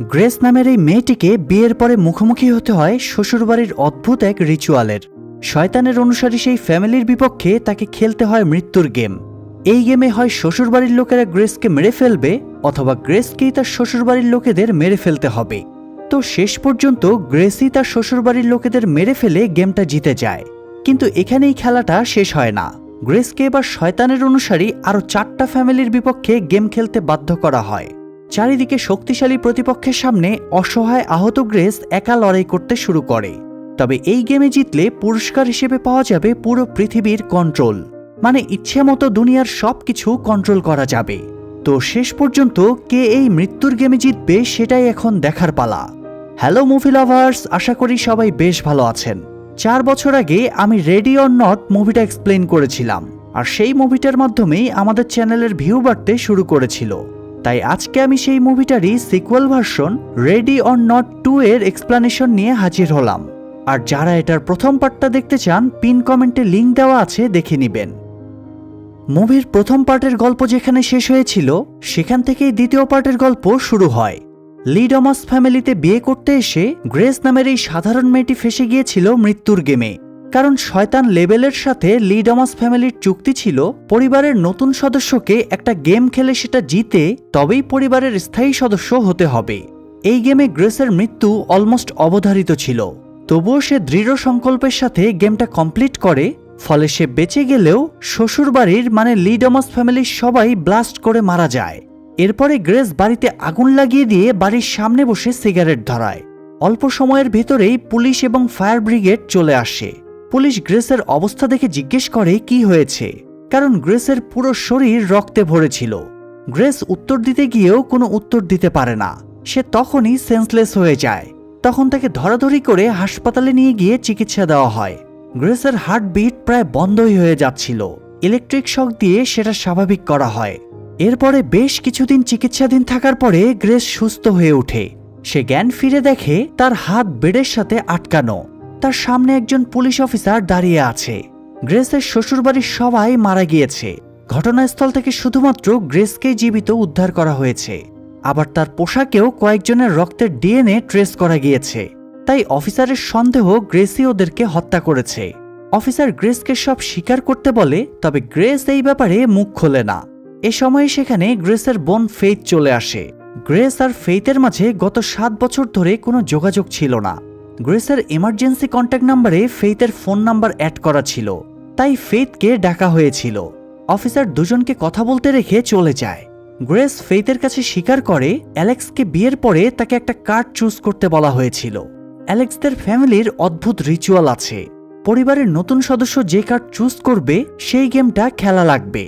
Grace নামের এই মেয়েটিকে বিয়ের পরে মুখোমুখি হতে হয় শ্বশুরবাড়ির অদ্ভুত এক রিচুয়ালের। শয়তানের অনুসারী সেই ফ্যামিলির বিপক্ষে তাকে খেলতে হয় মৃত্যুর গেম। এই গেমে হয় শ্বশুরবাড়ির লোকেরা গ্রেসকে মেরে ফেলবে, অথবা গ্রেসকেই তার শ্বশুরবাড়ির লোকেদের মেরে ফেলতে হবে। তো শেষ পর্যন্ত গ্রেসই তার শ্বশুরবাড়ির লোকেদের মেরে ফেলে গেমটা জিতে যায়। কিন্তু এখানেই খেলাটা শেষ হয় না। গ্রেসকে এবার শয়তানের অনুসারী আরও 4টা ফ্যামিলির বিপক্ষে গেম খেলতে বাধ্য করা হয়। চারিদিকে শক্তিশালী প্রতিপক্ষের সামনে অসহায় আহত গ্রেস একা লড়াই করতে শুরু করে। তবে এই গেমে জিতলে পুরস্কার হিসেবে পাওয়া যাবে পুরো পৃথিবীর কন্ট্রোল, মানে ইচ্ছে মতো দুনিয়ার সবকিছু কন্ট্রোল করা যাবে। তো শেষ পর্যন্ত কে এই মৃত্যুর গেমে জিতবে সেটাই এখন দেখার পালা। হ্যালো মুভি লাভার্স, আশা করি সবাই বেশ ভালো আছেন। 4 বছর আগে আমি রেডি অর নট মুভিটা এক্সপ্লেইন করেছিলাম, আর সেই মুভিটার মাধ্যমেই আমাদের চ্যানেলের ভিউ বাড়তে শুরু করেছিল। তাই আজকে আমি সেই মুভিটারই sequel version ready or not 2 এর এক্সপ্লানেশন নিয়ে হাজির হলাম। আর যারা এটার প্রথম পার্টটা দেখতে চান, পিন কমেন্টে লিংক দেওয়া আছে, দেখে নেবেন। মুভির প্রথম পার্টের গল্প যেখানে শেষ হয়েছিল, সেখান থেকেই দ্বিতীয় পার্টের গল্প শুরু হয়। লি ডমাস ফ্যামিলিতে বিয়ে করতে এসে গ্রেস নামের এই সাধারণ মেয়েটি ফেসে গিয়েছিল মৃত্যুর গেমে। কারণ শয়তান লেবেলের সাথে লি ডমাস ফ্যামিলির চুক্তি ছিল, পরিবারের নতুন সদস্যকে একটা গেম খেলে সেটা জিতে তবেই পরিবারের স্থায়ী সদস্য হতে হবে। এই গেমে গ্রেসের মৃত্যু অলমোস্ট অবধারিত ছিল, তবুও সে দৃঢ় সংকল্পের সাথে গেমটা কমপ্লিট করে। ফলে সে বেঁচে গেলেও শ্বশুরবাড়ির মানে লি ডমাস ফ্যামিলির সবাই ব্লাস্ট করে মারা যায়। এরপরে গ্রেস বাড়িতে আগুন লাগিয়ে দিয়ে বাড়ির সামনে বসে সিগারেট ধরায়। অল্প সময়ের ভেতরেই পুলিশ এবং ফায়ার ব্রিগেড চলে আসে। পুলিশ গ্রেসের অবস্থা দেখে জিজ্ঞেস করে কি হয়েছে, কারণ গ্রেসের পুরো শরীর রক্তে ভরেছিল। গ্রেস উত্তর দিতে গিয়েও কোনো উত্তর দিতে পারে না। সে তখনই সেন্সলেস হয়ে যায়। তখন তাকে ধরাধরি করে হাসপাতালে নিয়ে গিয়ে চিকিৎসা দেওয়া হয়। গ্রেসের হার্টবিট প্রায় বন্ধই হয়ে যাচ্ছিল। ইলেকট্রিক শক দিয়ে সেটা স্বাভাবিক করা হয়। এরপরে বেশ কিছুদিন চিকিৎসাধীন থাকার পরে গ্রেস সুস্থ হয়ে ওঠে। সে জ্ঞান ফিরে দেখে তার হাত বেডের সাথে আটকানো। তার সামনে একজন পুলিশ অফিসার দাঁড়িয়ে আছে। গ্রেসের শ্বশুরবাড়ির সবাই মারা গিয়েছে। ঘটনাস্থল থেকে শুধুমাত্র গ্রেসকে জীবিত উদ্ধার করা হয়েছে। আবার তার পোশাকেও কয়েকজনের রক্তের ডিএনএ ট্রেস করা গিয়েছে। তাই অফিসারের সন্দেহ গ্রেসই ওদেরকে হত্যা করেছে। অফিসার গ্রেসকে সব স্বীকার করতে বলে, তবে গ্রেস এই ব্যাপারে মুখ খোলে না। এ সময়ে সেখানে গ্রেসের বোন ফেইথ চলে আসে। গ্রেস আর ফেইথের মাঝে গত 7 বছর ধরে কোনো যোগাযোগ ছিল না। গ্রেসের এমার্জেন্সি কন্ট্যাক্ট নাম্বারে ফেইথের ফোন নাম্বার অ্যাড করা ছিল, তাই ফেইথকে ডাকা হয়েছিল। অফিসার দুজনকে কথা বলতে রেখে চলে যায়। গ্রেস ফেইথের কাছে স্বীকার করে অ্যালেক্সকে বিয়ের পরে তাকে একটা কার্ড চুজ করতে বলা হয়েছিল। অ্যালেক্সদের ফ্যামিলির অদ্ভুত রিচুয়াল আছে। পরিবারের নতুন সদস্য যে কার্ড চুজ করবে সেই গেমটা খেলা লাগবে।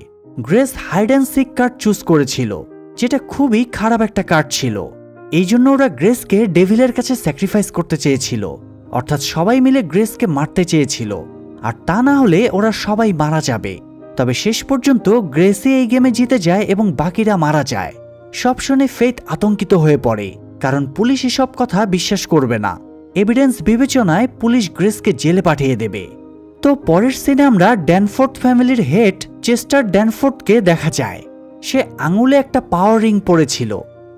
Grace hide and seek card choose করেছিল, যেটা খুবই খারাপ একটা কার্ড ছিল। এই জন্য ওরা গ্রেসকে ডেভিলের কাছে স্যাক্রিফাইস করতে চেয়েছিল, অর্থাৎ সবাই মিলে গ্রেসকে মারতে চেয়েছিল। আর তা না হলে ওরা সবাই মারা যাবে। তবে শেষ পর্যন্ত গ্রেসই এই গেমে জিতে যায় এবং বাকিরা মারা যায়। সব শুনে ফেইথ আতঙ্কিত হয়ে পড়ে, কারণ পুলিশ এসব কথা বিশ্বাস করবে না। এভিডেন্স বিবেচনায় পুলিশ গ্রেসকে জেলে পাঠিয়ে দেবে। তো পরের সিনে আমরা ড্যানফোর্ড ফ্যামিলির হেড চেস্টার ড্যানফোর্ডকে দেখা যায়। সে আঙুলে একটা পাওয়ার রিং পরেছিল।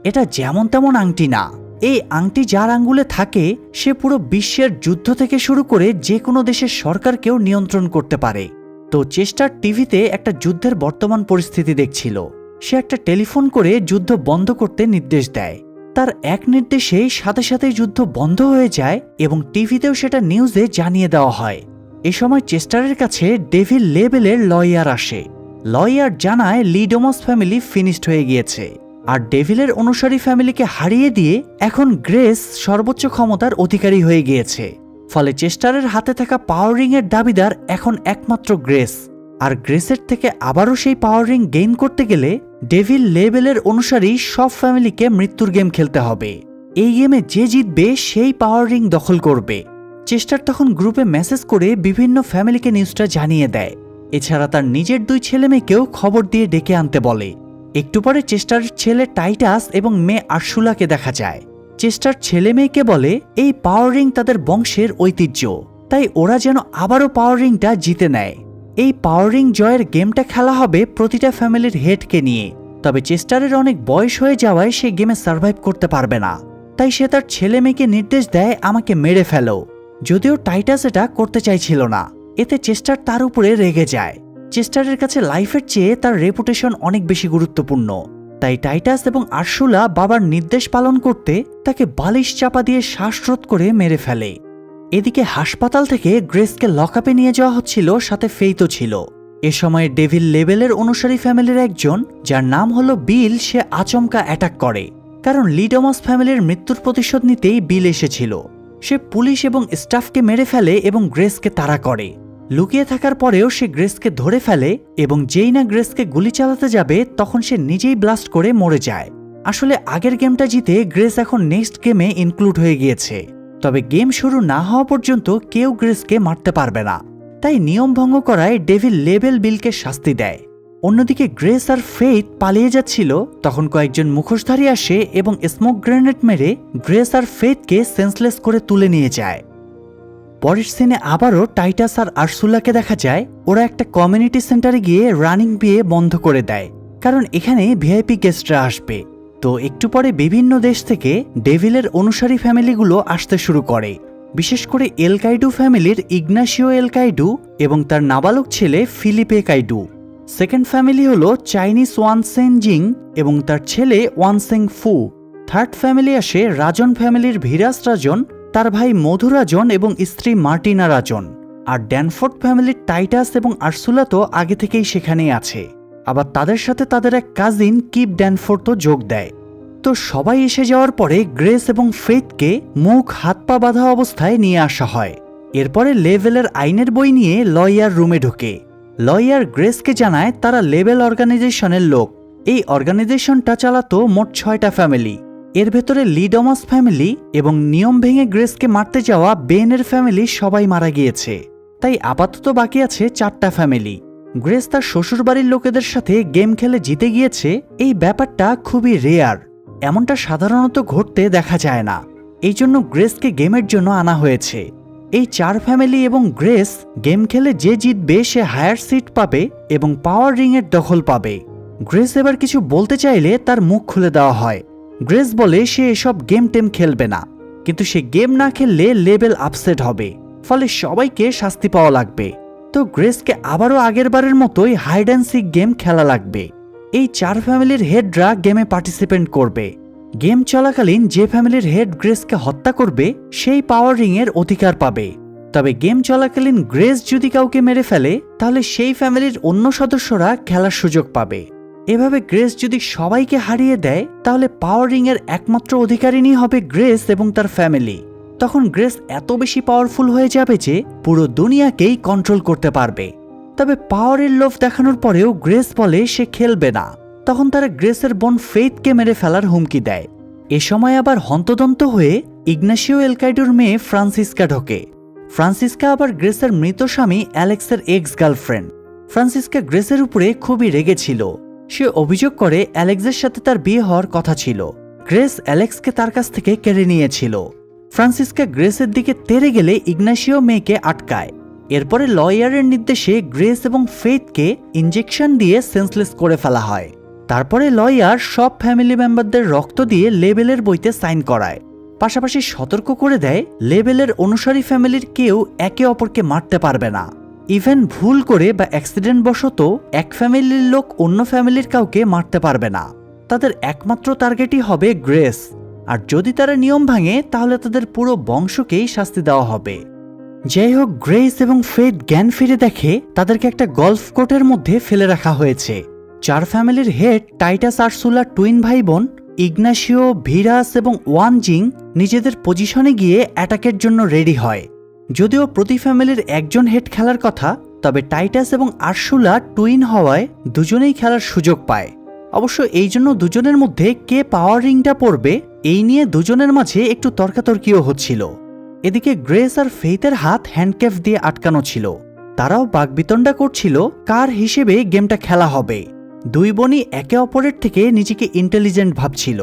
এটা যেমন তেমন আংটি না। এই আংটি যার আঙ্গুলে থাকে সে পুরো বিশ্বের যুদ্ধ থেকে শুরু করে যে কোনো দেশের সরকারকেও নিয়ন্ত্রণ করতে পারে। তো চেস্টার টিভিতে একটা যুদ্ধের বর্তমান পরিস্থিতি দেখছিল। সে একটা টেলিফোন করে যুদ্ধ বন্ধ করতে নির্দেশ দেয়। তার এক নির্দেশেই সাথে সাথে যুদ্ধ বন্ধ হয়ে যায় এবং টিভিতেও সেটা নিউজে জানিয়ে দেওয়া হয়। এ সময় চেস্টারের কাছে ডেভিল লেবেলের লয়ার আসে। লয়ার জানায় লি ডমাস ফ্যামিলি ফিনিশড হয়ে গিয়েছে, আর ডেভিলের অনুসারী ফ্যামিলিকে হারিয়ে দিয়ে এখন গ্রেস সর্বোচ্চ ক্ষমতার অধিকারী হয়ে গিয়েছে। ফলে চেস্টারের হাতে থাকা পাওয়ার রিং এর দাবিদার এখন একমাত্র গ্রেস। আর গ্রেসের থেকে আবারও সেই পাওয়ার রিং গেইন করতে গেলে ডেভিল লেবেলের অনুসারী সব ফ্যামিলিকে মৃত্যুর গেম খেলতে হবে। এই গেমে যে জিতবে সেই পাওয়ার রিং দখল করবে। চেস্টার তখন গ্রুপে মেসেজ করে বিভিন্ন ফ্যামিলিকে নিউজটা জানিয়ে দেয়। এছাড়া তার নিজের 2 ছেলে মেয়েকেও খবর দিয়ে ডেকে আনতে বলে। একটু পরে চেস্টারের ছেলে টাইটাস এবং মেয়ে আরশুলাকে দেখা যায়। চেস্টার ছেলে মেয়েকে বলে এই পাওয়ার রিং তাদের বংশের ঐতিহ্য, তাই ওরা যেন আবারও পাওয়ার রিংটা জিতে নেয়। এই পাওয়ার রিং জয়ের গেমটা খেলা হবে প্রতিটা ফ্যামিলির হেডকে নিয়ে। তবে চেস্টারের অনেক বয়স হয়ে যাওয়ায় সে গেমে সার্ভাইভ করতে পারবে না। তাই সে তার ছেলে মেয়েকে নির্দেশ দেয় আমাকে মেরে ফেলো। যদিও টাইটাস এটা করতে চাইছিল না। এতে চেস্টার তার উপরে রেগে যায়। চেস্টারের কাছে লাইফের চেয়ে তার রেপুটেশন অনেক বেশি গুরুত্বপূর্ণ। তাই টাইটাস এবং আরশুলা বাবার নির্দেশ পালন করতে তাকে বালিশ চাপা দিয়ে শ্বাসরোধ করে মেরে ফেলে। এদিকে হাসপাতাল থেকে গ্রেসকে লকআপে নিয়ে যাওয়া হচ্ছিল, সাথে ফেইতও ছিল। এ সময় ডেভিল লেবেলের অনুসারী ফ্যামিলির একজন, যার নাম হলো বিল, সে আচমকা অ্যাটাক করে। কারণ লিডমাস ফ্যামিলির মৃত্যুর প্রতিশোধ নিতেই বিল এসেছিল। সে পুলিশ এবং স্টাফকে মেরে ফেলে এবং গ্রেসকে তাড়া করে। লুকিয়ে থাকার পরেও সে গ্রেসকে ধরে ফেলে এবং যেই না গ্রেসকে গুলি চালাতে যাবে তখন সে নিজেই ব্লাস্ট করে মরে যায়। আসলে আগের গেমটা জিতে গ্রেস এখন নেক্সট গেমে ইনক্লুড হয়ে গিয়েছে। তবে গেম শুরু না হওয়া পর্যন্ত কেউ গ্রেসকে মারতে পারবে না। তাই নিয়ম ভঙ্গ করায় ডেভিল লেবেল বিলকে শাস্তি দেয়। অন্যদিকে গ্রেস আর ফেইথ পালিয়ে যাচ্ছিল, তখন কয়েকজন মুখোশধারী আসে এবং স্মোক গ্রেনেড মেরে গ্রেস আর ফেইথকে সেন্সলেস করে তুলে নিয়ে যায়। পরের সিনে আবারও টাইটাস আর আরশুলাকে দেখা যায়। ওরা একটা কমিউনিটি সেন্টারে গিয়ে রানিং বিয়ে বন্ধ করে দেয়, কারণ এখানে ভিআইপি গেস্টরা আসবে। তো একটু পরে বিভিন্ন দেশ থেকে ডেভিলের অনুসারী ফ্যামিলিগুলো আসতে শুরু করে, বিশেষ করে এল কাইডু ফ্যামিলির ইগনাসিও এল কাইডু এবং তার নাবালক ছেলে ফিলিপে কাইডু। সেকেন্ড ফ্যামিলি হলো চাইনিজ ওয়ান সেন জিং এবং তার ছেলে ওয়ান সেং ফু। থার্ড ফ্যামিলি আসে রাজন ফ্যামিলির ভিরাস রাজন, তার ভাই মধু রাজন এবং স্ত্রী মার্টিনা রাজন। আর ড্যানফোর্ড ফ্যামিলির টাইটাস এবং আরশুলা তো আগে থেকেই সেখানেই আছে। আবার তাদের সাথে তাদের এক কাজিন কিপ ড্যানফোর্ডও যোগ দেয়। তো সবাই এসে যাওয়ার পরে গ্রেস এবং ফেইথকে মুখ হাত পা বাঁধা অবস্থায় নিয়ে আসা হয়। এরপরে লেভেলের আইনের বই নিয়ে লয়ার রুমে ঢোকে। লয়ার গ্রেসকে জানায় তারা লেভেল অর্গানাইজেশনের লোক। এই অর্গানাইজেশনটা চালাতো মোট 6টা ফ্যামিলি। এর ভেতরে লিডমাস ফ্যামিলি এবং নিয়ম ভেঙে গ্রেসকে মারতে যাওয়া বেনের ফ্যামিলি সবাই মারা গিয়েছে। তাই আপাতত বাকি আছে 4টা ফ্যামিলি। গ্রেস তার শ্বশুরবাড়ির লোকেদের সাথে গেম খেলে জিতে গিয়েছে, এই ব্যাপারটা খুবই রেয়ার। এমনটা সাধারণত ঘটতে দেখা যায় না। এই জন্য গ্রেসকে গেমের জন্য আনা হয়েছে। এই 4 ফ্যামিলি এবং গ্রেস গেম খেলে যে জিতবে সে হায়ার সিট পাবে এবং পাওয়ার রিংয়ের দখল পাবে। গ্রেস এবার কিছু বলতে চাইলে তার মুখ খুলে দেওয়া হয়। গ্রেস বলে সে এসব গেম টেম খেলবে না, কিন্তু সে গেম না খেললে লেভেল আপসেট হবে, ফলে সবাইকে শাস্তি পাওয়া লাগবে। তো গ্রেসকে আবারও আগের বারের মতোই হাইড অ্যান্ড সিক গেম খেলা লাগবে। এই 4 ফ্যামিলির হেডরা গেমে পার্টিসিপেন্ট করবে। গেম চলাকালীন যে ফ্যামিলির হেড গ্রেসকে হত্যা করবে সেই পাওয়ার রিংয়ের অধিকার পাবে। তবে গেম চলাকালীন গ্রেস যদি কাউকে মেরে ফেলে তাহলে সেই ফ্যামিলির অন্য সদস্যরা খেলার সুযোগ পাবে। এভাবে গ্রেস যদি সবাইকে হারিয়ে দেয় তাহলে পাওয়ার রিংয়ের একমাত্র অধিকারিণী হবে গ্রেস এবং তার ফ্যামিলি। তখন গ্রেস এত বেশি পাওয়ারফুল হয়ে যাবে যে পুরো দুনিয়াকেই কন্ট্রোল করতে পারবে। তবে পাওয়ারের লোভ দেখানোর পরেও গ্রেস বলে সে খেলবে না। তখন তারা গ্রেসের বোন ফেইথকে মেরে ফেলার হুমকি দেয়। এ সময় আবার হন্তদন্ত হয়ে ইগনাসিও এল কাইডুর মেয়ে ফ্রান্সিসকা ঢোকে। ফ্রান্সিসকা আবার গ্রেসের মৃত স্বামী অ্যালেক্সের এক্স গার্লফ্রেন্ড। ফ্রান্সিসকা গ্রেসের উপরে খুবই রেগেছিল। সে অভিযোগ করে অ্যালেক্সের সাথে তার বিয়ে হওয়ার কথা ছিল। গ্রেস অ্যালেক্সকে তার কাছ থেকে কেড়ে নিয়েছিল। ফ্রান্সিসকা গ্রেসের দিকে তেড়ে গেলে ইগনাসিও মেয়েকে আটকায়। এরপরে লয়ারের নির্দেশে গ্রেস এবং ফেইথকে ইনজেকশন দিয়ে সেন্সলেস করে ফেলা হয়। তারপরে লয়ার সব ফ্যামিলি মেম্বারদের রক্ত দিয়ে লেবেলের বইতে সাইন করায়। পাশাপাশি সতর্ক করে দেয় লেবেলের অনুসারী ফ্যামিলির কেউ একে অপরকে মারতে পারবে না। ইভেন ভুল করে বা অ্যাক্সিডেন্ট বশত এক ফ্যামিলির লোক অন্য ফ্যামিলির কাউকে মারতে পারবে না। তাদের একমাত্র টার্গেটই হবে গ্রেস। আর যদি তারা নিয়ম ভাঙে তাহলে তাদের পুরো বংশকেই শাস্তি দেওয়া হবে। যাই হোক, গ্রেস এবং ফেইথ জ্ঞান ফিরে দেখে তাদেরকে একটা গলফ কোর্টের মধ্যে ফেলে রাখা হয়েছে। 4 ফ্যামিলির হেড টাইটাস আরশুলা টুইন ভাই বোন ইগনাসিও, ভিরাস এবং ওয়ান জিং নিজেদের পজিশনে গিয়ে অ্যাটাকের জন্য রেডি হয়। যদিও প্রতি ফ্যামিলির একজন হেড খেলার কথা, তবে টাইটাস এবং আরশুলা টুইন হওয়ায় দুজনেই খেলার সুযোগ পায়। অবশ্য এই জন্য দুজনের মধ্যে কে পাওয়ার রিংটা পড়বে এই নিয়ে দুজনের মাঝে একটু তর্কাতর্কিও হচ্ছিল। এদিকে গ্রেস আর ফেইথের হাত হ্যান্ডক্যাফ দিয়ে আটকানো ছিল। তারাও বাকবিতণ্ডা করছিল কার হিসেবে গেমটা খেলা হবে। দুই বোনই একে অপরের থেকে নিজেকে ইন্টেলিজেন্ট ভাবছিল।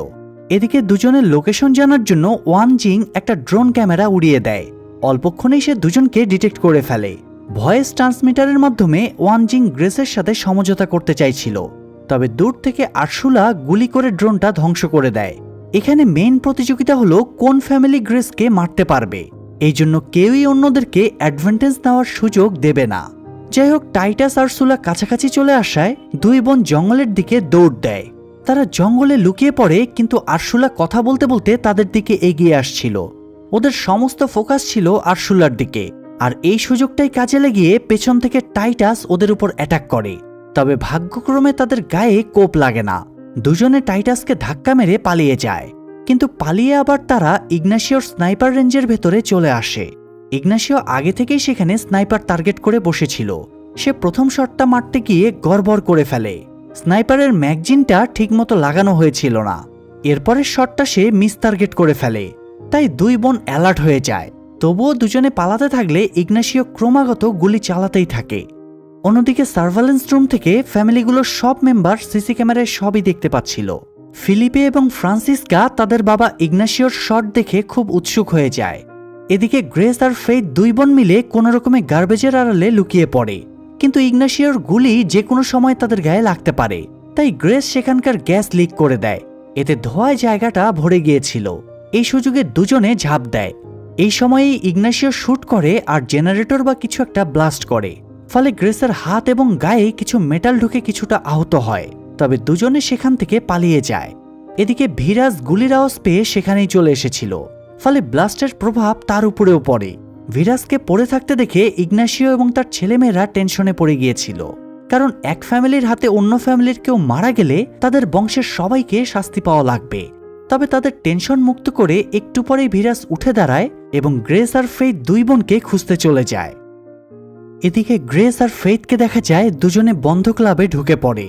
এদিকে দুজনের লোকেশন জানার জন্য ওয়ান জিং একটা ড্রোন ক্যামেরা উড়িয়ে দেয়। অল্পক্ষণেই সে দুজনকে ডিটেক্ট করে ফেলে। ভয়েস ট্রান্সমিটারের মাধ্যমে ওয়ান জিং গ্রেসের সাথে সমঝোতা করতে চাইছিল, তবে দূর থেকে আরশুলা গুলি করে ড্রোনটা ধ্বংস করে দেয়। এখানে মেইন প্রতিযোগিতা হলো কোন ফ্যামিলি গ্রেসকে মারতে পারবে। এই জন্য কেউই অন্যদেরকে অ্যাডভান্টেজ নেওয়ার সুযোগ দেবে না। যাই হোক, টাইটাস আর সুলা কাছাকাছি চলে আসায় দুই বোন জঙ্গলের দিকে দৌড় দেয়। তারা জঙ্গলে লুকিয়ে পড়ে, কিন্তু আরশুলা কথা বলতে বলতে তাদের দিকে এগিয়ে আসছিল। ওদের সমস্ত ফোকাস ছিল আরশুলার দিকে, আর এই সুযোগটাই কাজে লাগিয়ে পেছন থেকে টাইটাস ওদের উপর অ্যাটাক করে। তবে ভাগ্যক্রমে তাদের গায়ে কোপ লাগে না। দুজনে টাইটাসকে ধাক্কা মেরে পালিয়ে যায়, কিন্তু পালিয়ে আবার তারা ইগনাসিওর স্নাইপার রেঞ্জের ভেতরে চলে আসে। ইগনাসিও আগে থেকেই সেখানে স্নাইপার টার্গেট করে বসেছিল। সে প্রথম শটটা মারতে গিয়ে গড়বড় করে ফেলে। স্নাইপারের ম্যাগজিনটা ঠিকমতো লাগানো হয়েছিল না। এরপরের শটটা সে মিস টার্গেট করে ফেলে। তাই দুই বোন অ্যালার্ট হয়ে যায়। তবুও দুজনে পালাতে থাকলে ইগনাসিও ক্রমাগত গুলি চালাতেই থাকে। অন্যদিকে সার্ভেলেন্স রুম থেকে ফ্যামিলিগুলোর সব মেম্বার সিসি ক্যামেরায় সবই দেখতে পাচ্ছিল। ফিলিপে এবং ফ্রান্সিসকা তাদের বাবা ইগনাসিওর শট দেখে খুব উৎসুক হয়ে যায়। এদিকে গ্রেস আর ফেইথ দুই বোন মিলে কোনোরকমে গার্বেজের আড়ালে লুকিয়ে পড়ে, কিন্তু ইগনাসিওর গুলি যে কোনো সময় তাদের গায়ে লাগতে পারে। তাই গ্রেস সেখানকার গ্যাস লিক করে দেয়। এতে ধোঁয়ায় জায়গাটা ভরে গিয়েছিল। এই সুযোগে দুজনে ঝাঁপ দেয়। এই সময়েই ইগনাসিও শুট করে আর জেনারেটর বা কিছু একটা ব্লাস্ট করে। ফলে গ্রেসের হাত এবং গায়ে কিছু মেটাল ঢুকে কিছুটা আহত হয়। তবে দুজনে সেখান থেকে পালিয়ে যায়। এদিকে ভিরাজ গুলির আওয়াজ পেয়ে সেখানেই চলে এসেছিল। ফলে ব্লাস্টের প্রভাব তার উপরেও পড়ে। ভিরাজকে পড়ে থাকতে দেখে ইগনাসিও এবং তার ছেলেমেয়েরা টেনশনে পড়ে গিয়েছিল, কারণ এক ফ্যামিলির হাতে অন্য ফ্যামিলির কেউ মারা গেলে তাদের বংশের সবাইকে শাস্তি পাওয়া লাগবে। তবে তাদের টেনশন মুক্ত করে একটু পরেই ভিরাজ উঠে দাঁড়ায় এবং গ্রেস আর ফেইথ দুই বোনকে খুঁজতে চলে যায়। এদিকে গ্রেস আর ফেইথকে দেখা যায় দুজনে বন্ধ ক্লাবে ঢুকে পড়ে।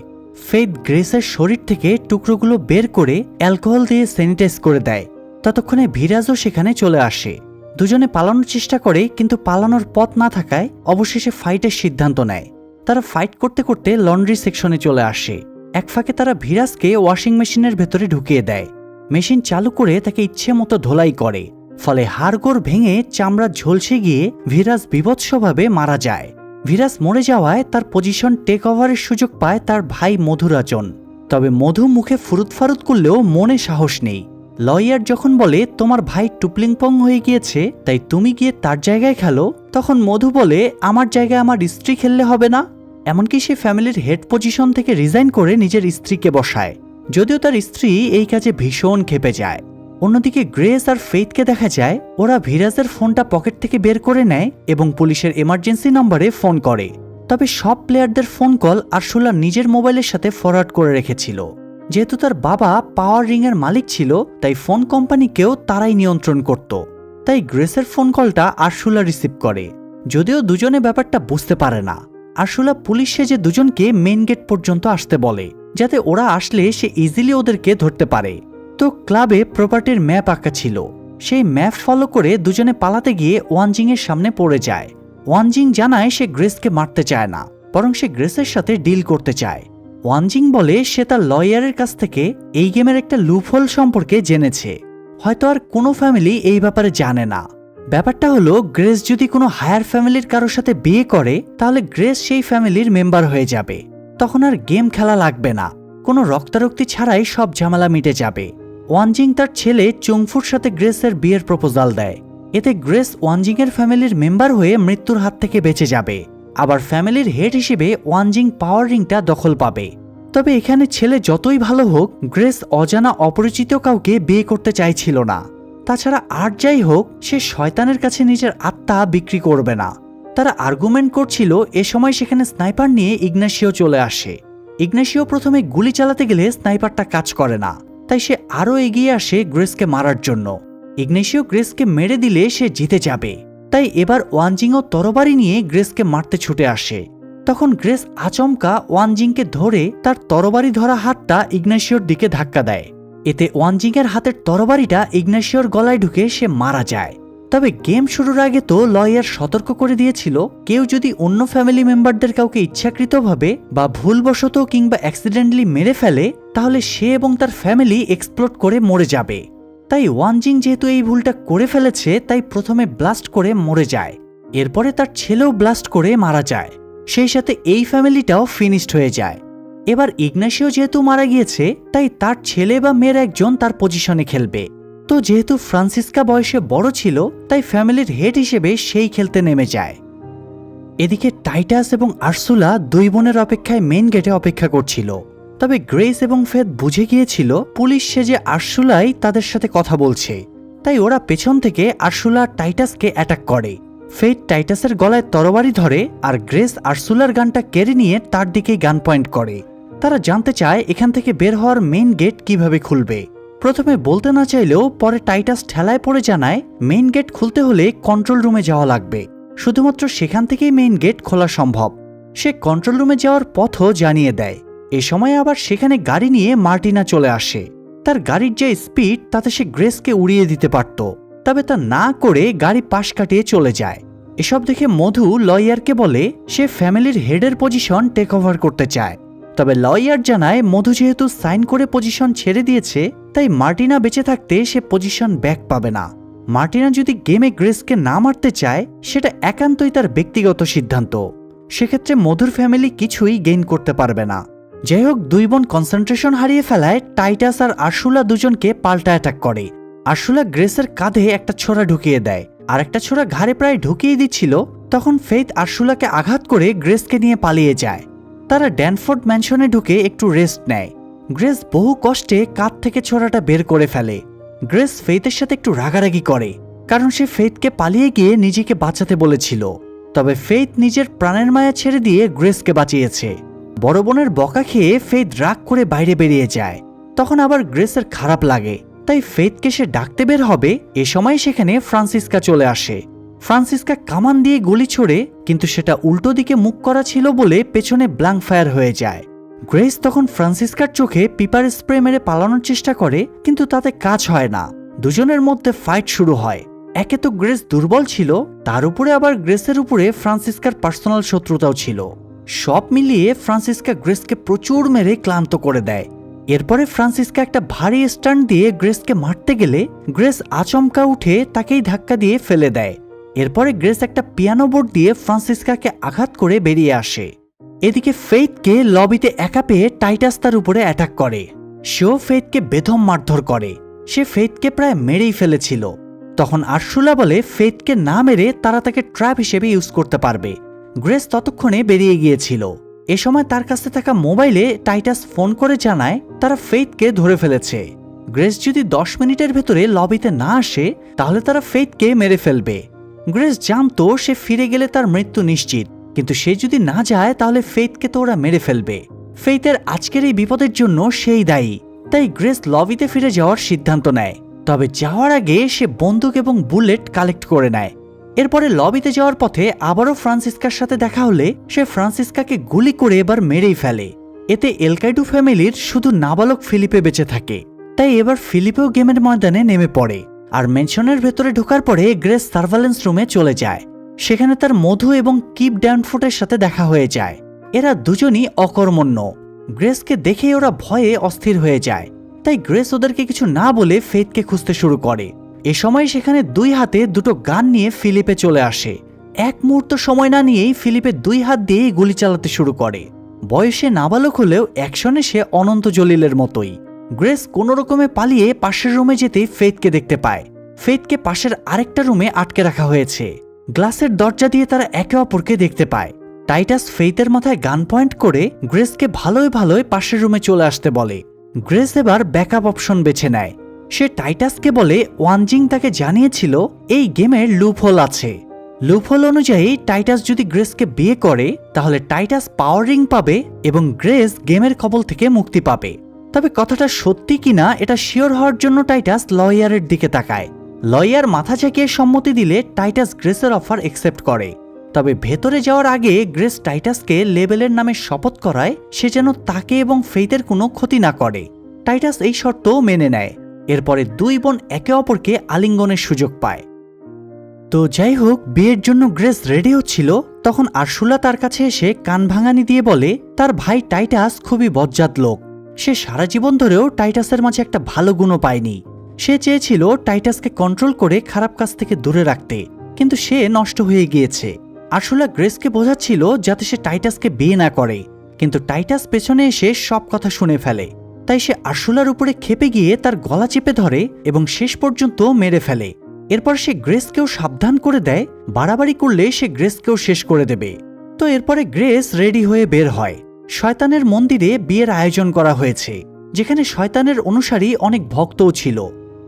ফেইথ গ্রেসের শরীর থেকে টুকরোগুলো বের করে অ্যালকোহল দিয়ে স্যানিটাইজ করে দেয়। ততক্ষণে ভিরাজও সেখানে চলে আসে। দুজনে পালানোর চেষ্টা করে, কিন্তু পালানোর পথ না থাকায় অবশেষে ফাইটের সিদ্ধান্ত নেয়। তারা ফাইট করতে করতে লন্ড্রি সেকশনে চলে আসে। এক ফাঁকে তারা ভিরাজকে ওয়াশিং মেশিনের ভেতরে ঢুকিয়ে দেয়। মেশিন চালু করে তাকে ইচ্ছে মতো ধোলাই করে। ফলে হাড়গোড় ভেঙে চামড়া ঝলসে গিয়ে ভিরাজ বিভৎসভাবে মারা যায়। ভিরাজ মরে যাওয়ায় তার পজিশন টেক ওভারের সুযোগ পায় তার ভাই মধুরাজন। তবে মধু মুখে ফুরুত ফারুত করলেও মনে সাহস নেই। লয়ার যখন বলে তোমার ভাই টুপলিংপং হয়ে গিয়েছে, তাই তুমি গিয়ে তার জায়গায় খেলো, তখন মধু বলে আমার জায়গায় আমার স্ত্রী খেললে হবে না। এমনকি সে ফ্যামিলির হেড পজিশন থেকে রিজাইন করে নিজের স্ত্রীকে বসায়, যদিও তার স্ত্রী এই কাজে ভীষণ ক্ষেপে যায়। অন্যদিকে গ্রেস আর ফেইথকে দেখা যায় ওরা ভিরাজের ফোনটা পকেট থেকে বের করে নেয় এবং পুলিশের এমার্জেন্সি নম্বরে ফোন করে। তবে সব প্লেয়ারদের ফোন কল আরশুলা নিজের মোবাইলের সাথে ফরওয়ার্ড করে রেখেছিল। যেহেতু তার বাবা পাওয়ার রিং এর মালিক ছিল, তাই ফোন কোম্পানিকেও তারাই নিয়ন্ত্রণ করত। তাই গ্রেসের ফোন কলটা আরশুলা রিসিভ করে, যদিও দুজনে ব্যাপারটা বুঝতে পারে না। আরশুলা পুলিশ সেজে দুজনকে মেইন গেট পর্যন্ত আসতে বলে, যাতে ওরা আসলে সে ইজিলি ওদেরকে ধরতে পারে। তো ক্লাবে প্রপার্টির ম্যাপ আঁকা ছিল। সেই ম্যাপ ফলো করে দুজনে পালাতে গিয়ে ওয়ানজিং এর সামনে পড়ে যায়। ওয়ানজিং জানায় সে গ্রেসকে মারতে চায় না, বরং সে গ্রেসের সাথে ডিল করতে চায়। ওয়ানজিং বলে সে তার লয়ারের কাছ থেকে এই গেমের একটা লুপহোল সম্পর্কে জেনেছে। হয়তো আর কোনো ফ্যামিলি এই ব্যাপারে জানে না। ব্যাপারটা হলো, গ্রেস যদি কোনো হায়ার ফ্যামিলির কারোর সাথে বিয়ে করে, তাহলে গ্রেস সেই ফ্যামিলির মেম্বার হয়ে যাবে। তখন আর গেম খেলা লাগবে না, কোনো রক্তারক্তি ছাড়াই সব ঝামেলা মিটে যাবে। ওয়ানজিং তার ছেলে চুংফুর সাথে গ্রেসের বিয়ের প্রপোজাল দেয়। এতে গ্রেস ওয়ানজিং এর ফ্যামিলির মেম্বার হয়ে মৃত্যুর হাত থেকে বেঁচে যাবে। আবার ফ্যামিলির হেড হিসেবে ওয়ানজিং পাওয়ার রিংটা দখল পাবে। তবে এখানে ছেলে যতই ভালো হোক, গ্রেস অজানা অপরিচিত কাউকে বিয়ে করতে চাইছিল না। তাছাড়া আর যাই হোক, সে শয়তানের কাছে নিজের আত্মা বিক্রি করবে না। তারা আর্গুমেন্ট করছিল, এ সময় সেখানে স্নাইপার নিয়ে ইগনাসিও চলে আসে। ইগনাসিও প্রথমে গুলি চালাতে গেলে স্নাইপারটা কাজ করে না, তাই সে আরও এগিয়ে আসে গ্রেসকে মারার জন্য। ইগনাসিও গ্রেসকে মেরে দিলে সে জিতে যাবে, তাই এবার ওয়ানজিংও তরবারি নিয়ে গ্রেসকে মারতে ছুটে আসে। তখন গ্রেস আচমকা ওয়ানজিংকে ধরে তার তরবারি ধরা হাতটা ইগনাসিওর দিকে ধাক্কা দেয়। এতে ওয়ানজিংয়ের হাতের তরবারিটা ইগনাসিওর গলায় ঢুকে সে মারা যায়। তবে গেম শুরুর আগে তো লয়ার সতর্ক করে দিয়েছিল, কেউ যদি অন্য ফ্যামিলি মেম্বারদের কাউকে ইচ্ছাকৃতভাবে বা ভুলবশত কিংবা অ্যাক্সিডেন্টলি মেরে ফেলে, তাহলে সে এবং তার ফ্যামিলি এক্সপ্লোড করে মরে যাবে। তাই ওয়ানজিং যেহেতু এই ভুলটা করে ফেলেছে, তাই প্রথমে ব্লাস্ট করে মরে যায়। এরপরে তার ছেলেও ব্লাস্ট করে মারা যায়। সেই সাথে এই ফ্যামিলিটাও ফিনিশড হয়ে যায়। এবার ইগনাসিও যেহেতু মারা গিয়েছে, তাই তার ছেলে বা মেয়ের একজন তার পজিশনে খেলবে। তো যেহেতু ফ্রান্সিসকা বয়সে বড় ছিল, তাই ফ্যামিলির হেড হিসেবে সেই খেলতে নেমে যায়। এদিকে টাইটাস এবং আরসুলা দুই বোনের অপেক্ষায় মেইন গেটে অপেক্ষা করছিল। তবে গ্রেস এবং ফেথ বুঝে গিয়েছিল পুলিশ সেজে আরসুলাই তাদের সাথে কথা বলছে, তাই ওরা পেছন থেকে আরসুলা টাইটাসকে অ্যাটাক করে। ফেথ টাইটাসের গলায় তরবারি ধরে আর গ্রেস আরসুলার গানটা কেড়ে নিয়ে তার দিকেই গান পয়েন্ট করে। তারা জানতে চায় এখান থেকে বের হওয়ার মেইন গেট কিভাবে খুলবে। প্রথমে বলতে না চাইলেও পরে টাইটাস ঠেলায় পড়ে জানায় মেইন গেট খুলতে হলে কন্ট্রোল রুমে যাওয়া লাগবে, শুধুমাত্র সেখান থেকেই মেইন গেট খোলা সম্ভব। সে কন্ট্রোল রুমে যাওয়ার পথও জানিয়ে দেয়। এ সময় আবার সেখানে গাড়ি নিয়ে মার্টিনা চলে আসে। তার গাড়ির যে স্পিড তাতে সে গ্রেসকে উড়িয়ে দিতে পারত, তবে তা না করে গাড়ি পাশ কাটিয়ে চলে যায়। এসব দেখে মধু লয়ারকে বলে সে ফ্যামিলির হেডের পজিশন টেক ওভার করতে চায়। তবে লয়ার জানায় মধু যেহেতু সাইন করে পজিশন ছেড়ে দিয়েছে, তাই মার্টিনা বেঁচে থাকতে সে পজিশন ব্যাক পাবে না। মার্টিনা যদি গেমে গ্রেসকে না মারতে চায়, সেটা একান্তই তার ব্যক্তিগত সিদ্ধান্ত। সেক্ষেত্রে মধুর ফ্যামিলি কিছুই গেইন করতে পারবে না। যাই হোক, দুই বোন কনসেন্ট্রেশন হারিয়ে ফেলায় টাইটাস আর আরসুলা দুজনকে পাল্টা অ্যাটাক করে। আরসুলা গ্রেসের কাঁধে একটা ছোরা ঢুকিয়ে দেয়, আর একটা ছোরা ঘাড়ে প্রায় ঢুকিয়ে দিচ্ছিল। তখন ফেথ আরসুলাকে আঘাত করে গ্রেসকে নিয়ে পালিয়ে যায়। তারা ড্যানফোর্ড ম্যানশনে ঢুকে একটু রেস্ট নেয়। গ্রেস বহু কষ্টে কাঁধ থেকে ছোরাটা বের করে ফেলে। গ্রেস ফেথের সাথে একটু রাগারাগি করে, কারণ সে ফেথকে পালিয়ে গিয়ে নিজেকে বাঁচাতে বলেছিল। তবে ফেথ নিজের প্রাণের মায়া ছেড়ে দিয়ে গ্রেসকে বাঁচিয়েছে। বড় বোনের বকা খেয়ে ফেথ রাগ করে বাইরে বেরিয়ে যায়। তখন আবার গ্রেসের খারাপ লাগে, তাই ফেথকে সে ডাকতে বের হবে। এ সময় সেখানে ফ্রান্সিসকা চলে আসে। ফ্রান্সিসকা কামান দিয়ে গুলি ছোড়ে, কিন্তু সেটা উল্টো দিকে মুখ করা ছিল বলে পেছনে ব্ল্যাঙ্ক ফায়ার হয়ে যায়। গ্রেস তখন ফ্রান্সিসকার চোখে পিপার স্প্রে মেরে পালানোর চেষ্টা করে, কিন্তু তাতে কাজ হয় না। দুজনের মধ্যে ফাইট শুরু হয়। একে তো গ্রেস দুর্বল ছিল, তার উপরে আবার গ্রেসের উপরে ফ্রান্সিসকার পার্সোনাল শত্রুতাও ছিল। সব মিলিয়ে ফ্রান্সিসকা গ্রেসকে প্রচুর মেরে ক্লান্ত করে দেয়। এরপরে ফ্রান্সিসকা একটা ভারী স্টান্ট দিয়ে গ্রেসকে মারতে গেলে গ্রেস আচমকা উঠে তাকেই ধাক্কা দিয়ে ফেলে দেয়। এরপরে গ্রেস একটা পিয়ানো বোর্ড দিয়ে ফ্রান্সিসকাকে আঘাত করে বেরিয়ে আসে। এদিকে ফেথকে লবিতে একা পেয়ে টাইটাস তার উপরে অ্যাটাক করে। সেও ফেথকে বেদম মারধর করে। সে ফেথকে প্রায় মেরেই ফেলেছিল। তখন আরসুলা বলে ফেথকে না মেরে তারা তাকে ট্র্যাপ হিসেবে ইউজ করতে পারবে। গ্রেস ততক্ষণে বেরিয়ে গিয়েছিল। এ সময় তার কাছে থাকা মোবাইলে টাইটাস ফোন করে জানায় তারা ফেথকে ধরে ফেলেছে। গ্রেস যদি 10 মিনিটের ভেতরে লবিতে না আসে, তাহলে তারা ফেথকে মেরে ফেলবে। গ্রেস জানতো সে ফিরে গেলে তার মৃত্যু নিশ্চিত, কিন্তু সে যদি না যায় তাহলে ফেথকে তো ওরা মেরে ফেলবে। ফেথের আজকের এই বিপদের জন্য সেই দায়ী, তাই গ্রেস লবিতে ফিরে যাওয়ার সিদ্ধান্ত নেয়। তবে যাওয়ার আগে সে বন্দুক এবং বুলেট কালেক্ট করে নেয়। এরপরে লবিতে যাওয়ার পথে আবারও ফ্রান্সিসকার সাথে দেখা হলে সে ফ্রান্সিসকাকে গুলি করে এবার মেরেই ফেলে। এতে এলকাইডু ফ্যামিলির শুধু নাবালক ফিলিপে বেঁচে থাকে। তাই এবার ফিলিপেও গেমের ময়দানে নেমে পড়ে। আর মেনশনের ভেতরে ঢোকার পরে গ্রেস সার্ভেলেন্স রুমে চলে যায়। সেখানে তার মধু এবং কিপ ড্যানফোর্ডের সাথে দেখা হয়ে যায়। এরা দুজনই অকর্মণ্য। গ্রেসকে দেখে ওরা ভয়ে অস্থির হয়ে যায়। তাই গ্রেস ওদেরকে কিছু না বলে ফেথকে খুঁজতে শুরু করে। এ সময় সেখানে দুই হাতে দুটো গান নিয়ে ফিলিপে চলে আসে। এক মুহূর্ত সময় না নিয়েই ফিলিপে দুই হাত দিয়েই গুলি চালাতে শুরু করে। বয়সে নাবালক হলেও অ্যাকশনে সে অনন্ত জলিলের মতোই। গ্রেস কোনো রকমে পালিয়ে পাশের রুমে যেতেই ফেথকে দেখতে পায়। ফেথকে পাশের আরেকটা রুমে আটকে রাখা হয়েছে। গ্লাসের দরজা দিয়ে তারা একে অপরকে দেখতে পায়। টাইটাস ফেথের মাথায় গান পয়েন্ট করে গ্রেসকে ভালোই ভালোই পাশের রুমে চলে আসতে বলে। গ্রেস এবার ব্যাকআপ অপশন বেছে নেয়। সে টাইটাসকে বলে ওয়ানজিং তাকে জানিয়েছিল এই গেমের লুপহোল আছে। লুপহোল অনুযায়ী টাইটাস যদি গ্রেসকে বিয়ে করে, তাহলে টাইটাস পাওয়ার রিং পাবে এবং গ্রেস গেমের কবল থেকে মুক্তি পাবে। তবে কথাটা সত্যি কিনা এটা শিওর হওয়ার জন্য টাইটাস লয়ারের দিকে তাকায়। লয়ার মাথা ঝাঁকিয়ে সম্মতি দিলে টাইটাস গ্রেসের অফার অ্যাকসেপ্ট করে। তবে ভেতরে যাওয়ার আগে গ্রেস টাইটাসকে লেবেলের নামে শপথ করায় সে যেন তাকে এবং ফেথের কোনো ক্ষতি না করে। টাইটাস এই শর্তও মেনে নেয়। এরপরে দুই বোন একে অপরকে আলিঙ্গনের সুযোগ পায়। তো যাই হোক, বিয়ের জন্য গ্রেস রেডি হচ্ছিল, তখন আরসুলা তার কাছে এসে কান ভাঙানি দিয়ে বলে তার ভাই টাইটাস খুবই বজ্জাত লোক। সে সারা জীবন ধরেও টাইটাসের মাঝে একটা ভালো গুণও পায়নি। সে চেয়েছিল টাইটাসকে কন্ট্রোল করে খারাপ কাজ থেকে দূরে রাখতে, কিন্তু সে নষ্ট হয়ে গিয়েছে। আরসুলা গ্রেসকে বোঝাচ্ছিল যাতে সে টাইটাসকে বিয়ে না করে, কিন্তু টাইটাস পেছনে এসে সব কথা শুনে ফেলে। তাই সে আরশুলার উপরে ক্ষেপে গিয়ে তার গলা চেপে ধরে এবং শেষ পর্যন্ত মেরে ফেলে। এরপর সে গ্রেসকেও সাবধান করে দেয় বাড়াবাড়ি করলে সে গ্রেসকেও শেষ করে দেবে। তো এরপরে গ্রেস রেডি হয়ে বের হয়। শয়তানের মন্দিরে বিয়ের আয়োজন করা হয়েছে, যেখানে শয়তানের অনুসারী অনেক ভক্তও ছিল।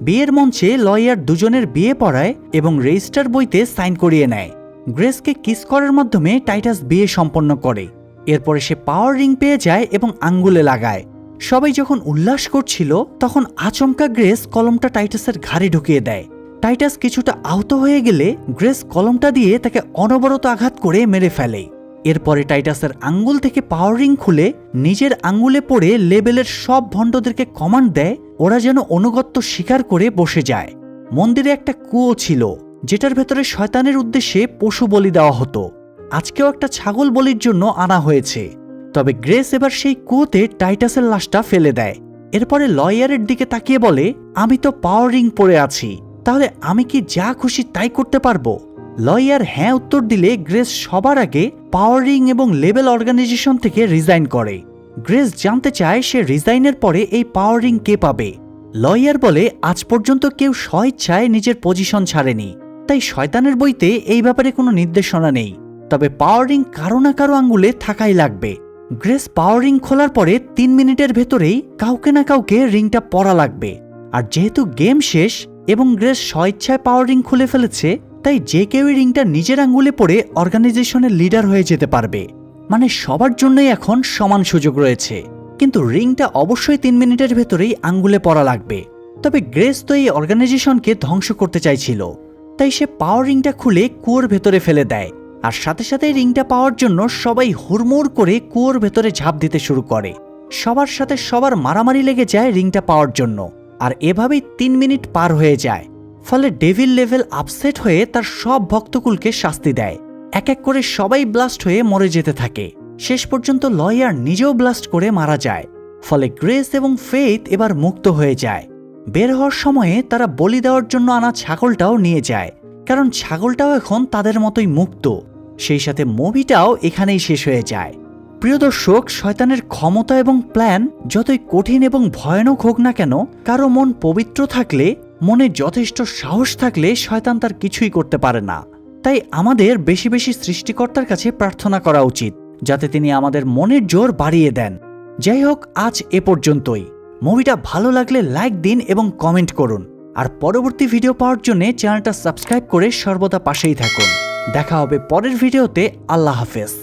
বিয়ের মঞ্চে লয়ার দুজনের বিয়ে পড়ায় এবং রেজিস্টার বইতে সাইন করিয়ে নেয়। গ্রেসকে কিস করার মাধ্যমে টাইটাস বিয়ে সম্পন্ন করে। এরপরে সে পাওয়ার রিং পেয়ে যায় এবং আঙ্গুলে লাগায়। সবাই যখন উল্লাস করছিল তখন আচমকা গ্রেস কলমটা টাইটাসের ঘাড়ে ঢুকিয়ে দেয়। টাইটাস কিছুটা আহত হয়ে গেলে গ্রেস কলমটা দিয়ে তাকে অনবরত আঘাত করে মেরে ফেলে। এরপরে টাইটাসের আঙ্গুল থেকে পাওয়ার রিং খুলে নিজের আঙ্গুলে পড়ে লেবেলের সব ভণ্ডদেরকে কমান্ড দেয় ওরা যেন অনুগত্য স্বীকার করে বসে যায়। মন্দিরে একটা কুয়ো ছিল, যেটার ভেতরে শয়তানের উদ্দেশ্যে পশু বলি দেওয়া হতো। আজকেও একটা ছাগল বলির জন্য আনা হয়েছে। তবে গ্রেস এবার সেই কুয়োতে টাইটাসের লাশটা ফেলে দেয়। এরপরে লয়ারের দিকে তাকিয়ে বলে, আমি তো পাওয়ার রিং পরে আছি, তাহলে আমি কি যা খুশি তাই করতে পারবো? লয়ার হ্যাঁ উত্তর দিলে গ্রেস সবার আগে পাওয়ার রিং এবং লেবেল অর্গানাইজেশন থেকে রিজাইন করে। গ্রেস জানতে চায় সে রিজাইনের পরে এই পাওয়ার রিং কে পাবে। লয়ার বলে আজ পর্যন্ত কেউ স্বইচ্ছায় নিজের পজিশন ছাড়েনি, তাই শয়তানের বইতে এই ব্যাপারে কোনো নির্দেশনা নেই। তবে পাওয়ার রিং কারো না কারো আঙ্গুলে থাকাই লাগবে। গ্রেস পাওয়ার রিং খোলার পরে 3 মিনিটের ভেতরেই কাউকে না কাউকে রিংটা পরা লাগবে। আর যেহেতু গেম শেষ এবং গ্রেস স্বইচ্ছায় পাওয়ার রিং খুলে ফেলেছে, তাই যে কেউ রিংটা নিজের আঙ্গুলে পরে অর্গানাইজেশনের লিডার হয়ে যেতে পারবে। মানে সবার জন্যই এখন সমান সুযোগ রয়েছে, কিন্তু রিংটা অবশ্যই 3 মিনিটের ভেতরেই আঙ্গুলে পরা লাগবে। তবে গ্রেস তো এই অর্গানাইজেশনকে ধ্বংস করতে চাইছিল, তাই সে পাওয়ার রিংটা খুলে কুয়োর ভেতরে ফেলে দেয়। আর সাথে সাথে রিংটা পাওয়ার জন্য সবাই হুড়মুড় করে কুয়োর ভেতরে ঝাঁপ দিতে শুরু করে। সবার সাথে সবার মারামারি লেগে যায় রিংটা পাওয়ার জন্য। আর এভাবেই 3 মিনিট পার হয়ে যায়। ফলে ডেভিল লেভেল আপসেট হয়ে তার সব ভক্তকুলকে শাস্তি দেয়। এক এক করে সবাই ব্লাস্ট হয়ে মরে যেতে থাকে। শেষ পর্যন্ত লয়ার নিজেও ব্লাস্ট করে মারা যায়। ফলে গ্রেস এবং ফেইথ এবার মুক্ত হয়ে যায়। বের হওয়ার সময়ে তারা বলি দেওয়ার জন্য আনা ছাগলটাও নিয়ে যায়, কারণ ছাগলটাও এখন তাদের মতোই মুক্ত। সেই সাথে মুভিটাও এখানেই শেষ হয়ে যায়। প্রিয় দর্শক, শয়তানের ক্ষমতা এবং প্ল্যান যতই কঠিন এবং ভয়ানক হোক না কেন, কারো মন পবিত্র থাকলে, মনে যথেষ্ট সাহস থাকলে শয়তান তার কিছুই করতে পারে না। তাই আমাদের বেশি বেশি সৃষ্টিকর্তার কাছে প্রার্থনা করা উচিত, যাতে তিনি আমাদের মনের জোর বাড়িয়ে দেন। যাই হোক, আজ এ পর্যন্তই। মুভিটা ভালো লাগলে লাইক দিন এবং কমেন্ট করুন। আর পরবর্তী ভিডিও পাওয়ার জন্য চ্যানেলটা সাবস্ক্রাইব করে সর্বদা পাশেই থাকুন। দেখা হবে পরের ভিডিওতে। আল্লাহ হাফেজ।